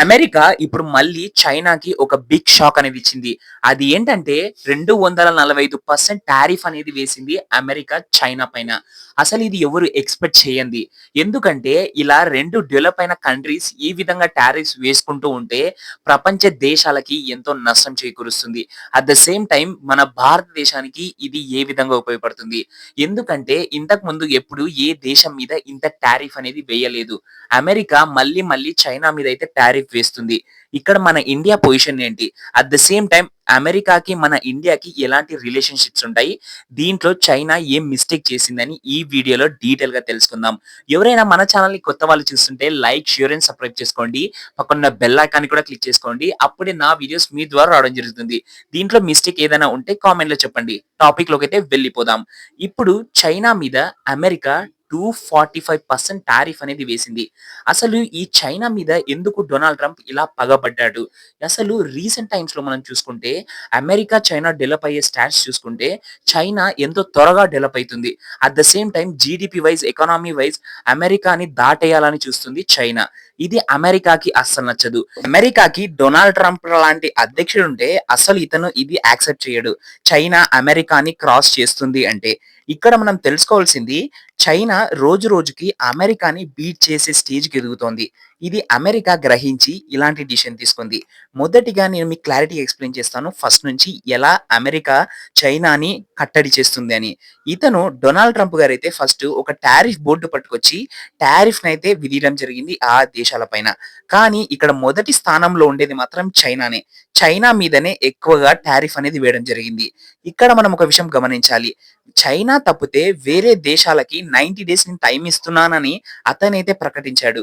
America ఇప్పుడు మళ్ళీ చైనాకి ఒక బిగ్ షాక్ అనేది ఇచ్చింది. అది ఏంటంటే 245% టారిఫ్ అనేది వేసింది అమెరికా చైనా పైన. అసలు ఇది ఎవరు ఎక్స్‌పెక్ట్ చేయంది. ఎందుకంటే ఇలా 2 డెవలప్ అయిన కంట్రీస్ ఈ విధంగా టారిఫ్స్ వేసుకుంటూ ఉంటే ప్రపంచ దేశాలకి ఎంతో నష్టం చేకూరుస్తుంది. అట్ ద సేమ్ టైమ్ మన భారతదేశానికి ఇది ఏ విధంగా ఉపయోగపడుతుంది. ఎందుకంటే ఇంతకుముందు ఎప్పుడు ఏ దేశం మీద ఇంత టారిఫ్ అనేది వేయలేదు. అమెరికా మళ్ళీ మళ్ళీ చైనా మీద అయితే టారిఫ్ వేస్తుంది. ఇక్కడ మన ఇండియా పొజిషన్ ఏంటి? అట్ ద సేమ్ టైమ్ అమెరికాకి, మన ఇండియాకి ఎలాంటి రిలేషన్‌షిప్స్ ఉంటాయి? దీంట్లో చైనా ఏం మిస్టేక్ చేసిందని ఈ వీడియోలో డీటెయిల్‌గా తెలుసుకుందాం. ఎవరైనా మన ఛానెల్‌ని కొత్త వాళ్ళు చూస్తుంటే లైక్, షేర్ అండ్ సబ్స్క్రైబ్ చేసుకోండి. పక్కనున్న బెల్ ఐకాన్‌ని కూడా క్లిక్ చేసుకోండి. అప్పుడే నా వీడియోస్ మీ ద్వారా రావడం జరుగుతుంది. దీంట్లో మిస్టేక్ ఏదైనా ఉంటే కామెంట్‌లో చెప్పండి. టాపిక్‌లోకైతే వెళ్ళిపోదాం. ఇప్పుడు చైనా మీద అమెరికా 245% టారిఫ్ అనేది వేసింది. అసలు ఈ చైనా మీద ఎందుకు డొనాల్డ్ ట్రంప్ ఇలా పగబడ్డాడు? అసలు రీసెంట్ టైమ్స్‌లో మనం చూసుకుంటే అమెరికా, చైనా డెవలప్ అయ్యే స్టాట్స్ చూసుకుంటే చైనా ఎంతో త్వరగా డెవలప్ అయితుంది. At the same time GDP wise, economy wise అమెరికాని దాటేయాలని చూస్తుంది చైనా. ఇది అమెరికాకి అస్సలు నచ్చదు. అమెరికాకి డొనాల్డ్ ట్రంప్ లాంటి అధ్యక్షుడు ఉంటే అసలు ఇతను ఇది యాక్సెప్ట్ చేయడు. చైనా అమెరికాని క్రాస్ చేస్తుంది అంటే. ఇక్కడ మనం తెలుసుకోవాల్సింది చైనా రోజు రోజుకి అమెరికాని బీట్ చేసే స్టేజ్‌కి ఎదుగుతోంది. ఇది అమెరికా గ్రహించి ఇలాంటి డిసిషన్ తీసుకుంది. మొదటిగా నేను మీకు క్లారిటీగా ఎక్స్‌ప్లెయిన్ చేస్తాను. ఫస్ట్ నుంచి ఎలా అమెరికా చైనాని కట్టడి చేస్తుంది అని. ఇతను డొనాల్డ్ ట్రంప్ గారైతే ఫస్ట్ ఒక టారిఫ్ బోర్డ్ పట్టుకొచ్చి టారిఫ్‌నైతే విధియడం జరిగింది ఆ దేశాల పైన. కానీ ఇక్కడ మొదటి స్థానంలో ఉండేది మాత్రం చైనానే. చైనా మీదనే ఎక్కువగా టారిఫ్ అనేది వేయడం జరిగింది. ఇక్కడ మనం ఒక విషయం గమనించాలి. చైనా తప్పితే వేరే దేశాలకి 90 డేస్ నేను టైమ్ ఇస్తున్నానని అతనైతే ప్రకటించాడు.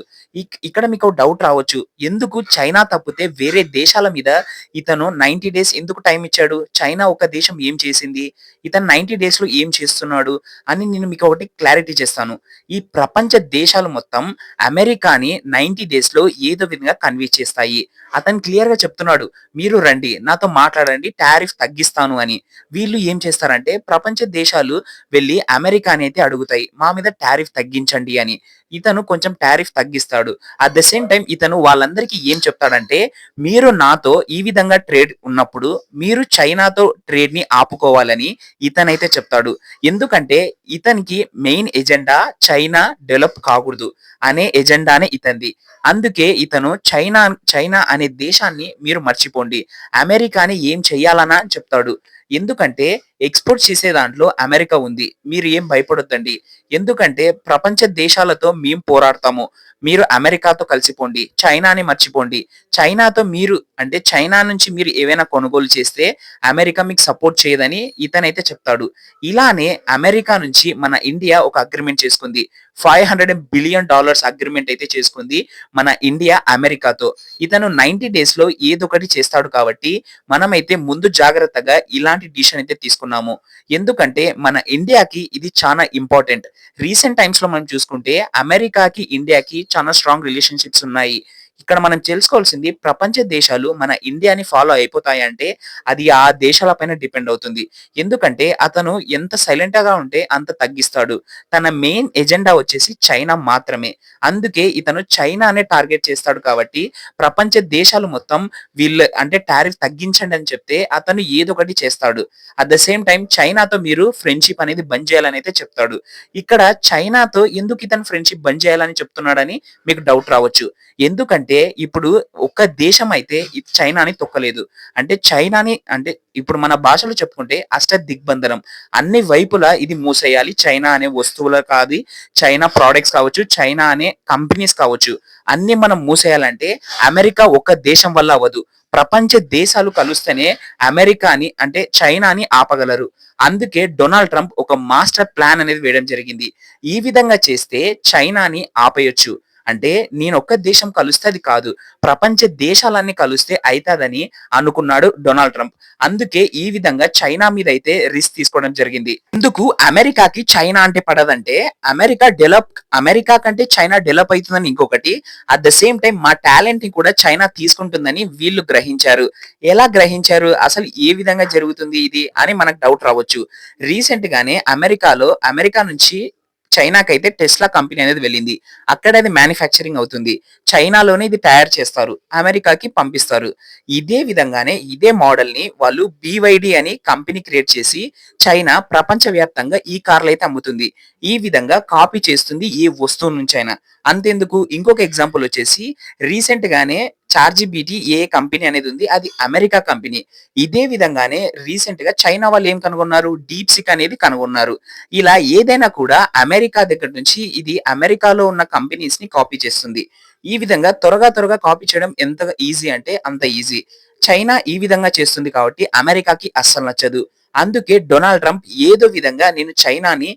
ఇక్కడ మీకు డౌట్ రావచ్చు. ఎందుకు చైనా తప్పితే వేరే దేశాల మీద ఇతను 90 డేస్ ఎందుకు టైమ్ ఇచ్చాడు? చైనా ఒక దేశం ఏం చేసింది? ఇతను 90 డేస్‌లో ఏం చేస్తున్నాడు? అని నేను మీకు ఒకటి క్లారిటీ చేస్తాను. ఈ ప్రపంచ దేశాలు మొత్తం అమెరికాని 90 డేస్‌లో ఏదో విధంగా కన్విన్స్ చేస్తాయి. అతను క్లియర్‌గా చెప్తున్నాడు. మీరు రండి, నాతో మాట్లాడండి, టారిఫ్ తగ్గిస్తాను అని. వీళ్ళు ఏం చేస్తారంటే ప్రపంచ దేశాలు వెళ్లి అమెరికాని అయితే అడుగుతాయి. మా మీద టారిఫ్ తగ్గించండి అని. ఇతను కొంచెం టారిఫ్ తగ్గిస్తాడు. అట్ ద సేమ్ టైమ్ ఇతను వాళ్ళందరికీ ఏం చెప్తాడంటే, మీరు నాతో ఈ విధంగా ట్రేడ్ ఉన్నప్పుడు మీరు చైనాతో ట్రేడ్‌ని ఆపుకోవాలని ఇతనైతే చెప్తాడు. ఎందుకంటే ఇతనికి మెయిన్ ఎజెండా చైనా డెవలప్ కాకూడదు అనే ఎజెండానే ఇతనిది. అందుకే ఇతను చైనా అనే దేశాన్ని మీరు మర్చిపోండి. అమెరికాని ఏం చెయ్యాలనా చెప్తాడు. ఎందుకంటే ఎక్స్‌పోర్ట్ చేసే దాంట్లో అమెరికా ఉంది. మీరు ఏం భయపడొద్దండి. ఎందుకంటే ప్రపంచ దేశాలతో మేము పోరాడతాము. మీరు అమెరికాతో కలిసిపోండి. చైనాని మర్చిపోండి. చైనాతో మీరు అంటే చైనా నుంచి మీరు ఏవైనా కొనుగోలు చేస్తే అమెరికా మీకు సపోర్ట్ చేయదని ఇతనైతే చెప్తాడు. ఇలానే అమెరికా నుంచి మన ఇండియా ఒక అగ్రీమెంట్ చేసుకుంది. $500 బిలియన్ అగ్రీమెంట్ అయితే చేసుకుంది మన ఇండియా అమెరికాతో. ఇతను 90 డేస్‌లో ఏదొకటి చేస్తాడు కాబట్టి మనమైతే ముందు జాగ్రత్తగా ఇలాంటి డిసిషన్ అయితే తీసుకున్నాము. ఎందుకంటే మన ఇండియాకి ఇది చానా ఇంపార్టెంట్. రీసెంట్ టైమ్స్‌లో మనం చూసుకుంటే అమెరికాకి, ఇండియాకి చాలా స్ట్రాంగ్ రిలేషన్‌షిప్స్ ఉన్నాయి. ఇక్కడ మనం తెలుసుకోవాల్సింది ప్రపంచ దేశాలు మన ఇండియాని ఫాలో అయిపోతాయంటే అది ఆ దేశాల పైన డిపెండ్ అవుతుంది. ఎందుకంటే అతను ఎంత సైలెంట్‌గా ఉంటే అంత తగ్గిస్తాడు. తన మెయిన్ ఎజెండా వచ్చేసి చైనా మాత్రమే. అందుకే ఇతను చైనానే టార్గెట్ చేస్తాడు కాబట్టి ప్రపంచ దేశాలు మొత్తం వీళ్ళు అంటే టారిఫ్ తగ్గించండి అని చెప్తే అతను ఏదో ఒకటి చేస్తాడు. అట్ ద సేమ్ టైమ్ చైనాతో మీరు ఫ్రెండ్‌షిప్ అనేది బంద్ చేయాలని అయితే చెప్తాడు. ఇక్కడ చైనాతో ఎందుకు ఇతను ఫ్రెండ్‌షిప్ బంద్ చేయాలని చెప్తున్నాడని మీకు డౌట్ రావచ్చు. ఎందుకంటే ఇప్పుడు ఒక దేశం అయితే చైనాని తొక్కలేదు. అంటే చైనాని అంటే ఇప్పుడు మన భాషలో చెప్పుకుంటే అష్టదిగ్బంధనం. అన్ని వైపులా ఇది మూసేయాలి. చైనా అనే వస్తువులు కాదు, చైనా ప్రొడక్ట్స్ కావచ్చు, చైనా అనే కంపెనీస్ కావచ్చు. అన్నీ మనం మూసేయాలంటే అమెరికా ఒక్క దేశం వల్ల అవ్వదు. ప్రపంచ దేశాలు కలుస్తేనే అమెరికాని అంటే చైనాని ఆపగలరు. అందుకే డొనాల్డ్ ట్రంప్ ఒక మాస్టర్ ప్లాన్ అనేది వేయడం జరిగింది. ఈ విధంగా చేస్తే చైనాని ఆపేయొచ్చు. అంటే నేనొక్క దేశం కలుస్తే అది కాదు. ప్రపంచ దేశాలన్నీ కలిస్తే అయితాదని అనుకున్నాడు డొనాల్డ్ ట్రంప్. అందుకే ఈ విధంగా చైనా మీదైతే రిస్క్ తీసుకోవడం జరిగింది. ఎందుకు అమెరికాకి చైనా అంటే పడదంటే అమెరికా కంటే చైనా డెవలప్ అయితుందని ఇంకొకటి. అట్ ద సేమ్ టైమ్ మా టాలెంట్ ని కూడా చైనా తీసుకుంటుందని వీళ్ళు గ్రహించారు. ఎలా గ్రహించారు? అసలు ఏ విధంగా జరుగుతుంది ఇది అని మనకు డౌట్ రావచ్చు. రీసెంట్ గానే అమెరికా నుంచి చైనాకైతే టెస్లా కంపెనీ అనేది వెళ్ళింది. అక్కడ అది మ్యానుఫ్యాక్చరింగ్ అవుతుంది. చైనాలోనే ఇది తయారు చేస్తారు. అమెరికాకి పంపిస్తారు. ఇదే విధంగానే ఇదే మోడల్‌ని వాళ్ళు బీవైడీ అని కంపెనీ క్రియేట్ చేసి చైనా ప్రపంచవ్యాప్తంగా ఈ కార్లయితే అమ్ముతుంది. ఈ విధంగా కాపీ చేస్తుంది ఏ వస్తువు నుంచైనా. అంతెందుకు ఇంకొక ఎగ్జాంపుల్ వచ్చేసి రీసెంట్‌గానే చాట్‌జీపీటీ ఏఐ కంపెనీ అనేది ఉంది. అది అమెరికా కంపెనీ. ఇదే విధంగానే రీసెంట్‌గా చైనా వాళ్ళు ఏం కనుగొన్నారు? డీప్‌సీక్ అనేది కనుగొన్నారు. ఇలా ఏదైనా కూడా అమెరికా దగ్గర నుంచి ఇది అమెరికాలో ఉన్న కంపెనీస్‌ని కాపీ చేస్తుంది. ఈ విధంగా త్వరగా కాపీ చేయడం ఎంత ఈజీ అంటే అంత ఈజీ. చైనా ఈ విధంగా చేస్తుంది కాబట్టి అమెరికాకి అస్సలు నచ్చదు. అందుకే డొనాల్డ్ ట్రంప్ ఏదో విధంగా నేను చైనాని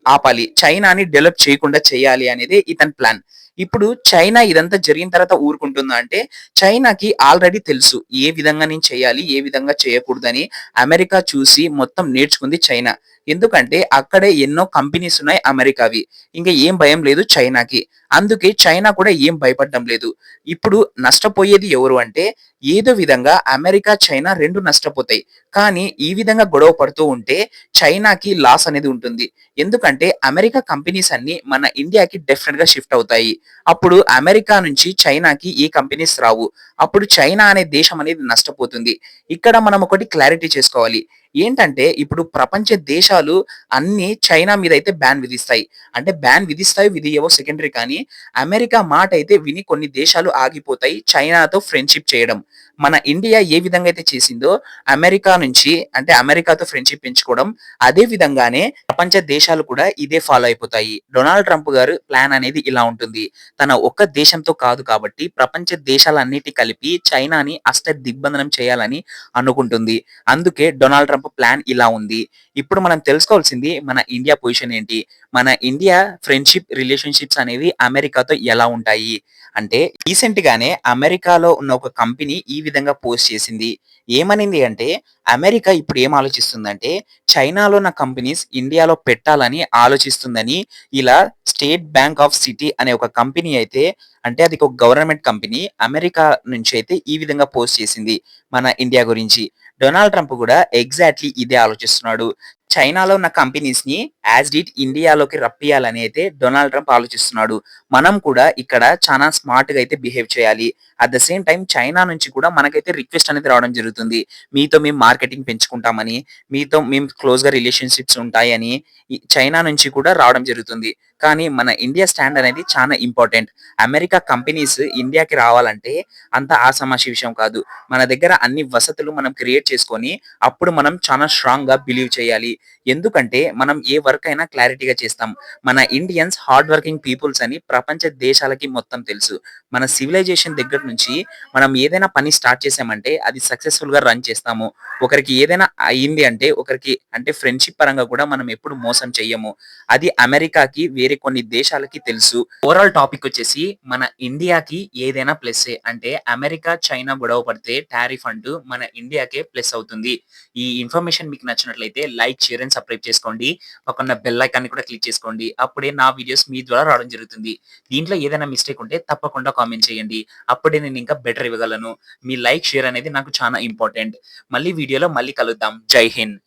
ఆపాలి. చైనాని డెవలప్ చేయకుండా చేయాలి అనేదే ఇతని ప్లాన్. ఇప్పుడు చైనా ఇదంతా జరిగిన తర్వాత ఊరుకుంటుందా అంటే, చైనాకి ఆల్రెడీ తెలుసు. ఏ విధంగా నేను చేయాలి, ఏ విధంగా చేయకూడదని అమెరికా చూసి మొత్తం నేర్చుకుంది చైనా. ఎందుకంటే అక్కడే ఎన్నో కంపెనీస్ ఉన్నాయి అమెరికావి. ఇంక ఏం భయం లేదు చైనాకి. అందుకే చైనా కూడా ఏం భయపడడం లేదు. ఇప్పుడు నష్టపోయేది ఎవరు అంటే, ఏదో విధంగా అమెరికా, చైనా 2 నష్టపోతాయి. కానీ ఈ విధంగా గొడవ పడుతూ ఉంటే చైనాకి లాస్ అనేది ఉంటుంది. ఎందుకంటే అమెరికా కంపెనీస్ అన్నీ మన ఇండియాకి డెఫినిట్‌గా షిఫ్ట్ అవుతాయి. అప్పుడు అమెరికా నుంచి చైనాకి ఏ కంపెనీస్ రావు. అప్పుడు చైనా అనే దేశం అనేది నష్టపోతుంది. ఇక్కడ మనం ఒకటి క్లారిటీ చేసుకోవాలి. ఏంటంటే ఇప్పుడు ప్రపంచ దేశాలు అన్నీ చైనా మీదైతే బ్యాన్ విధిస్తాయి. అంటే బ్యాన్ విధిస్తాయో విధియ్యవో సెకండరీ కానీ అమెరికా మాటైతే విని కొన్ని దేశాలు ఆగిపోతాయి చైనాతో ఫ్రెండ్‌షిప్ చేయడం. మన ఇండియా ఏ విధంగా అయితే చేసిందో అమెరికా నుంచి అంటే అమెరికాతో ఫ్రెండ్‌షిప్ పెంచుకోవడం అదే విధంగానే ప్రపంచ దేశాలు కూడా ఇదే ఫాలో అయిపోతాయి. డొనాల్డ్ ట్రంప్ గారు ప్లాన్ అనేది ఇలా ఉంటుంది. తన ఒక్క దేశంతో కాదు కాబట్టి ప్రపంచ దేశాలన్నిటి కలిపి చైనాని దిగ్బంధనం చేయాలని అనుకుంటుంది. అందుకే డొనాల్డ్ ట్రంప్ ప్లాన్ ఇలా ఉంది. ఇప్పుడు మనం తెలుసుకోవాల్సింది మన ఇండియా పొజిషన్ ఏంటి? మన ఇండియా ఫ్రెండ్‌షిప్ రిలేషన్‌షిప్స్ అనేవి అమెరికాతో ఎలా ఉంటాయి? అంటే రీసెంట్ గానే అమెరికాలో ఉన్న ఒక కంపెనీ ఈ విధంగా పోస్ట్ చేసింది. ఏమనింది అంటే అమెరికా ఇప్పుడు ఏం ఆలోచిస్తుందంటే చైనాలో ఉన్న కంపెనీస్ ఇండియాలో పెట్టాలని ఆలోచిస్తుందని ఇలా స్టేట్ బ్యాంక్ ఆఫ్ సిటీ అనే ఒక కంపెనీ అయితే అంటే అది ఒక గవర్నమెంట్ కంపెనీ అమెరికా నుంచి అయితే ఈ విధంగా పోస్ట్ చేసింది మన ఇండియా గురించి. డొనాల్డ్ ట్రంప్ కూడా ఎగ్జాక్ట్‌లీ ఇదే ఆలోచిస్తున్నాడు. చైనాలో ఉన్న కంపెనీస్‌ని యాజ్ ఇట్ ఇండియాలోకి రప్పియాలని అయితే డొనాల్డ్ ట్రంప్ ఆలోచిస్తున్నాడు. మనం కూడా ఇక్కడ చానా స్మార్ట్‌గా అయితే బిహేవ్ చేయాలి. At the same time China నుంచి కూడా మనకైతే రిక్వెస్ట్ అనేది రావడం జరుగుతుంది. మీతో మేము మార్కెటింగ్ పెంచుకుంటామని, మీతో మేము క్లోజ్‌గా రిలేషన్‌షిప్స్ ఉంటాయని ఈ చైనా నుంచి కూడా రావడం జరుగుతుంది. కానీ మన ఇండియా స్టాండ్ అనేది చానా ఇంపార్టెంట్. అమెరికా కంపెనీస్ ఇండియాకి రావాలంటే అంత ఆషామాషీ విషయం కాదు. మన దగ్గర అన్ని వసతులు మనం క్రియేట్ చేసుకొని అప్పుడు మనం చాలా స్ట్రాంగ్‌గా బిలీవ్ చేయాలి. ఎందుకంటే మనం ఏ వర్క్ అయినా క్లారిటీగా చేస్తాం. మన ఇండియన్స్ హార్డ్ వర్కింగ్ పీపుల్స్ అని ప్రపంచ దేశాలకి మొత్తం తెలుసు. మన సివిలైజేషన్ దగ్గర నుంచి మనం ఏదైనా పని స్టార్ట్ చేసామంటే అది సక్సెస్‌ఫుల్‌గా రన్ చేస్తాము. ఒకరికి ఏదైనా అయింది అంటే ఒకరికి అంటే ఫ్రెండ్‌షిప్ పరంగా కూడా మనం ఎప్పుడు మోసం చెయ్యము. అది అమెరికాకి వేరే కొన్ని దేశాలకి తెలుసు. ఓవరాల్ టాపిక్ వచ్చేసి మన ఇండియాకి ఏదైనా ప్లస్సే. అంటే అమెరికా, చైనా గొడవ పడితే టారిఫ్ అంటూ మన ఇండియాకే ప్లస్ అవుతుంది. ఈ ఇన్ఫర్మేషన్ మీకు నచ్చినట్లయితే లైక్, షేర్ అండ్ సబ్స్క్రైబ్ చేసుకోండి. పక్కన బెల్ ఐకాన్‌ని కూడా క్లిక్ చేసుకోండి. అప్పుడే నా వీడియోస్ మీ ద్వారా రావడం జరుగుతుంది. దీంట్లో ఏదైనా మిస్టేక్ ఉంటే తప్పకుండా కామెంట్ చేయండి. అప్పుడే నేను ఇంకా బెటర్ ఇవ్వగలను. మీ లైక్, షేర్ అనేది నాకు చాలా ఇంపార్టెంట్. మళ్ళీ వీడియోలో మళ్ళీ కలుద్దాం. జై హింద్.